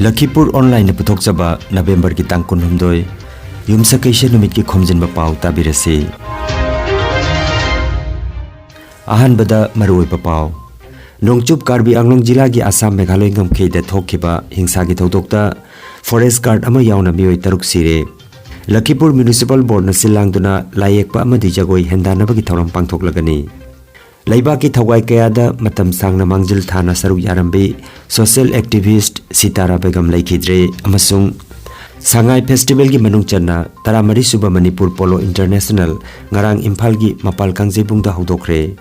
Lakhipuronline puthokjaba November ki tang 19 yumsakaisha numit ki Khomjinba Pao tabirasi. Ahanbada maroi Pao Nongchup Karbi Anglong Jila gi Assam Meghalaya ngamkhei da thokhiba hingsa gi thodokta forest guard ama yauna mioi taruk sire. Lakhipur Municipal Board na silangduna layekpa amadi jagoi hendanaba gi thoram pangthoklagani. Laiba ki thawai kayada matam sangna mangjil thana saruk yarambi social activist Sitara Begum laikhidre amasung Sangai Festival gi manung channa taramari suba Manipur Polo International ngarang Imphal gi mapal kangjebungda hodokre.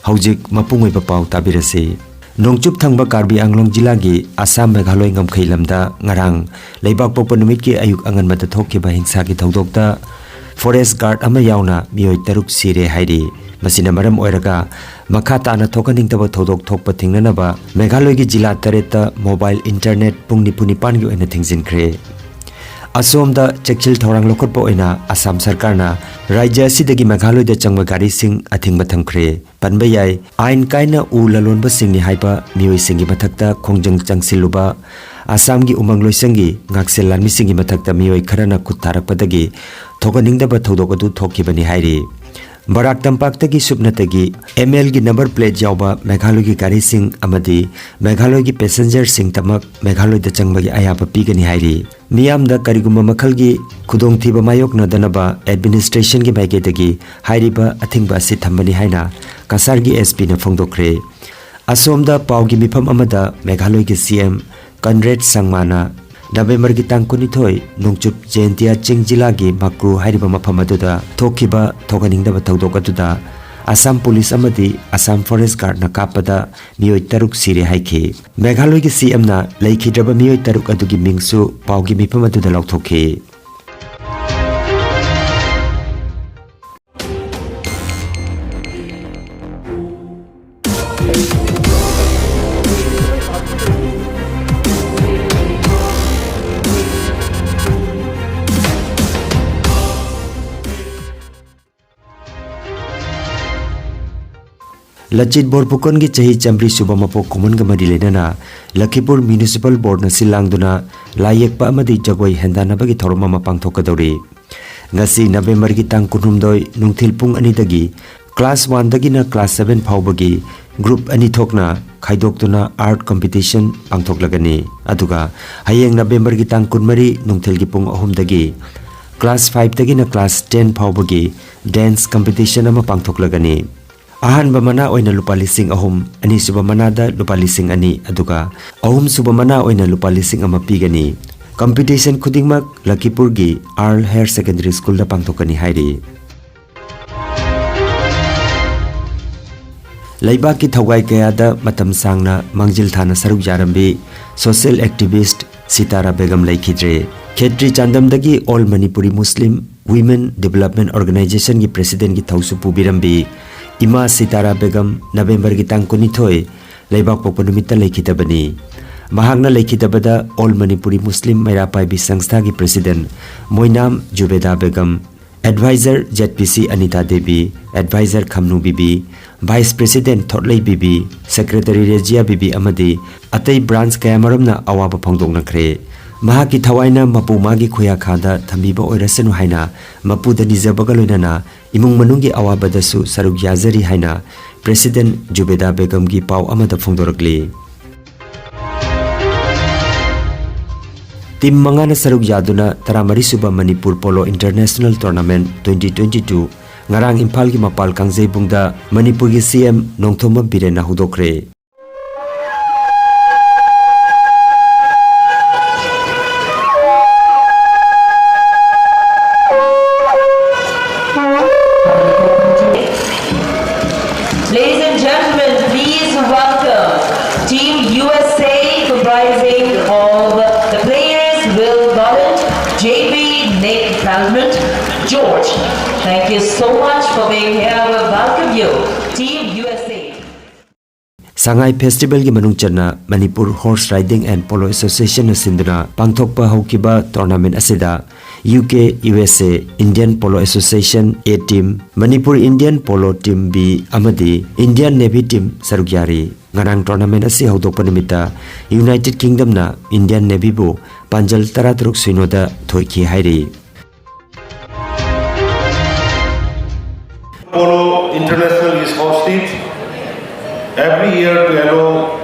Haujik mapungoi Pao tabirase Nongchup thangba Karbi Anglong Jila gi Assam Meghalaya ngamkhei lamda ngarang leibak pokpa numit ki ayuk angan mata thokhiba hingsa gi thodokta forest guard ama yauna mioi taruk sire hairi masina maram oiraga makha tana thokaningtaba thodok thokpa thingnanaba Meghalaya gi jila tareta mobile internet pungni punipan gi oina thingjinkhre asomda chekchil thorang lokotpa oina Assam sarkarna rajya asidagi Meghalaya da changba gari sing athingba thamkhre panba yai ain kaina u lalonba singni haiba mioi singi mathakta khongjang changsiluba Assam gi umang loisangi ngaksel lanmi singi mathakta mioi kharana kutharakpadagi thokaningdaba thodok adu thokhibani hairi Barak Tampak tagi subnatagi ML gi number plate jawba Meghalaya gi gari sing amadi Meghalaya gi passenger sing tamak Meghalaya da changbagi ayapa pigani hairi miyam da karigumba makhal gi khudong thiba mayok na danaba administration gi maigedagi hairiba athingba si thambani haina kasar gi SP na phongdokre asomda Pao gi mifam amada Meghalaya gi CM Conrad Sangmana November ki tang 19 Nongchup Jentia Chingjila gi Makru hairiba mafam aduda thokhiba thoganingdaba thodok aduda Assam Police amadi Assam Forest Guard na kapada mioi taruk sire haikhi Meghalaya gi CM na laikhidraba mioi taruk adugi mingsu Pao gi mifam aduda lauthokhi Lachit Borpukon gi chahi chambri suba mapok kumun ga mari lenana Lakhipur Municipal Board na silangduna layekpa amadi jagoi hendanaba gi thoroma mapangthokadori ngasi November gi tang 19 nungthil pung ani dagi class 1 dagi na class 7 phawbagi group ani thokna khaidoktuna art competition pangthoklagani aduga hayeng November gi tang 23 nungthil gi pung 3 dagi class 5 dagi na class 10 phawbagi dance competition ama pangthoklagani Ahan bamana oina lupa lising ahum ani suba manada lupa lising ani aduga ahum suba mana oina lupa lising ama pigani competition khudingmak Lakhipur gi Earl Higher Secondary School da pangthokani hairi Laiba ki thawai kayada matam sangna mangjil thana saruk yarambi social activist Sitara Begum laikhidre Khetri Chandamdagi All Manipuri Muslim Women Development Organization gi president gi thausu pubirambi Ima Sitara Begum November gi tang 19 leibak pokpa numita laikhitabani mahakna laikhitabada All Manipuri Muslim Mairapai bi Sangstha gi president Moinam Jubeda Begum advisor ZPC Anita Devi advisor Khamnu Bibi vice president Thotlei Bibi secretary Rejia Bibi amadi atai branch kayamaramna awaba phongdok nakhre mahaki thawaina mapu magi khoya khada thambiba oirasenu haina mapu da nijabaga loinana imung manungi awabadasu saruk yazari haina president Jubeda Begum gi Pao amada phongdorakli Team mangana saruk yaduna taramari suba Manipur Polo International Tournament 2022 ngarang Imphal gi mapal kangjebungda Manipur gi CM Nongthoma Birena hudokre Ladies and gentlemen, please welcome Team USA comprising of the players Will Golland, JB, Nick Palment, George. Thank you so much for being here. We welcome you, Team USA. Sangai Festival gi manung channa Manipur Horse Riding and Polo Association na sinduna pangthokpa haukiba tournament asida UK USA Indian Polo Association A team Manipur Indian Polo team B amadi Indian Navy team sarugyari ngarang tournament asi hodokpa nimita United Kingdom na Indian Navy bu panjal 13 suino da thoiki hairi. Polo International is hosted every year to allow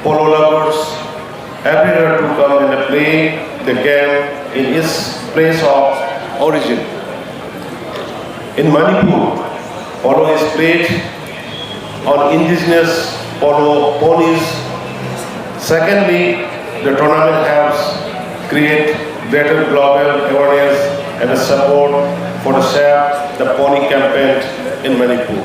polo lovers everywhere to come and play the game in its place of origin. In Manipur, polo is played on indigenous polo ponies. Secondly, the tournament helps create greater global awareness and support for the Save the Pony campaign in Manipur.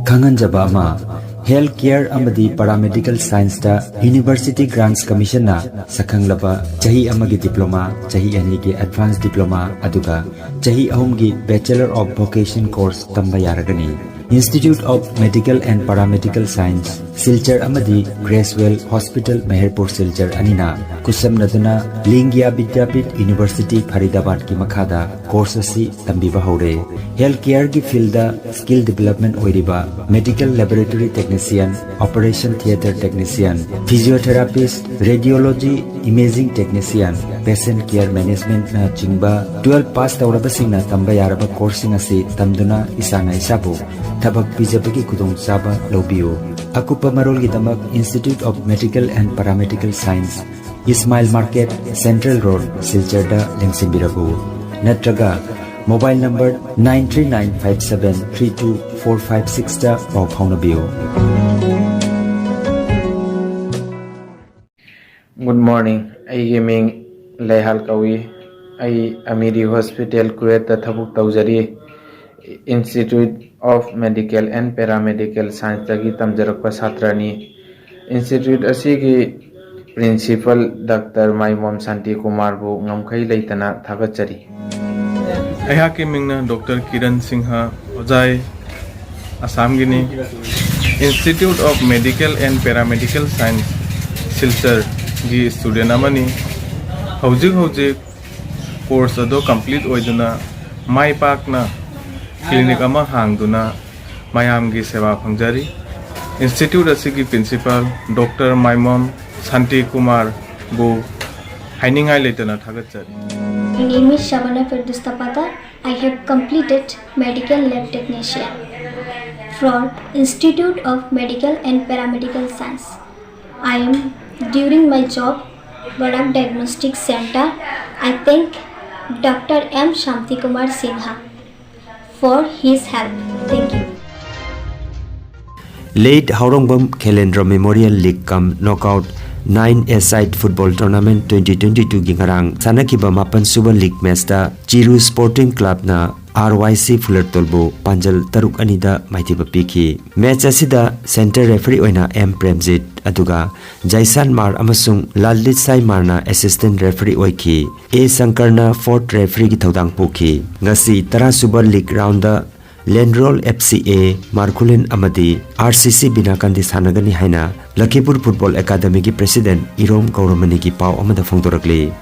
Kanganjaba ama Healthcare amadi Paramedical Science da University Grants Commission na sakanglaba chahi amagi diploma, chahi ani gi advanced diploma aduga chahi ahum gi Bachelor of Vocation course tamba yaragani. Institute of Medical and Paramedical Science Silchar amadi Gracewell Hospital Meherpur Silchar anina kusam naduna Lingya Vidyapit University Faridabad ki makhada course asi tambiba hore. Healthcare ki field da skill development oiriba medical laboratory technician, operation theater technician, physiotherapist, radiology imaging technician, patient care management na chingba 12 pass tawraba singna tamba yaraba course asi tamduna isana isabu thabak pijabagi kudong chaba lobiyo. Akupa marol gidamak Institute of Medical and Paramedical Science Ismail Market Central Road Silcharda Lengsimbirabu Natraga mobile number 939573245 da pau phaunabiyo. Good morning. I gaming Lehal Kawi. I Amiri Hospital Kuwait Thabuk Taujari Institute of Medical and Paramedical Science Tagi Tamjarakpa Satrani Institute Asigi Principal Dr. Maimom Santi Kumar Bu Ngamkai Leitana Thagachari. I mingna Dr. Kiran Singha Ojai Assam Gini Institute of Medical and Paramedical Science Silchar gi student amani hojik course ado complete oiduna mai pakna clinic ama hangduna mayam gi seva phangjari. Institute asigi principal Dr. Maimom Santi Kumar Bu hainingai leitana thagachari. My name is Shabana Firdustapata. I have completed Medical Lab Technician from Institute of Medical and Paramedical Science. I am during my job Barak Diagnostic Center. I thank Dr. M. Shanti Kumar Sinha for his help. Thank you. Late Haurongbam Khelendra Memorial League Cum Knockout 9-a-side football tournament 2022 gingarang sanakiba mapan suba league match da Chiru Sporting Club na RYC Fulertolbo Panjal Taruk Anida Maitiba Piki match asida center referee oina M Premjit aduga Jaisan Mar amasung Lalit Sai Marna assistant referee oiki A Sankarna fourth referee ki thodang puki ngasi tara suba league round da Landroll FCA Markulin Amadi RCC Binakandi Sanagani Haina Lakhipur Football Academy ki President Irom Gauramani ki Pao Amada Fongdorakli.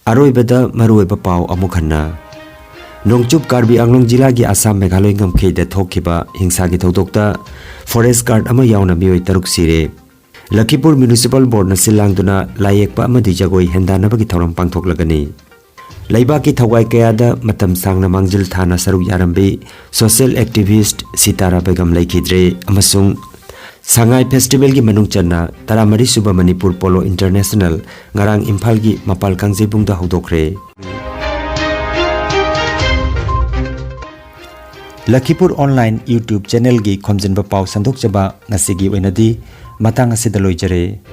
Aroibada Marueba Pao Amukhanna Nongchup Karbi Anglong Jila gi Assam Meghaloi ngamkhei da thokiba hingsa gi thodokta forest guard ama yauna mioi taruk sire. Lakhipur Municipal Board na silangduna layekpa amadi jagoi hendanaba gi thoram pangthoklagani. Laibaki thawai kayada matam sangna mangjil thana saru yarambi social activist Sitara Begum Laikhidre amasung Sangai Festival gi manung channa taramari suba Manipur Polo International ngarang Imphal gi mapal kangjebung da hodokre. Lakhipuronline YouTube channel gi Khomjinba Pao sandok jaba ngasigi oinadi matang asidaloi jare.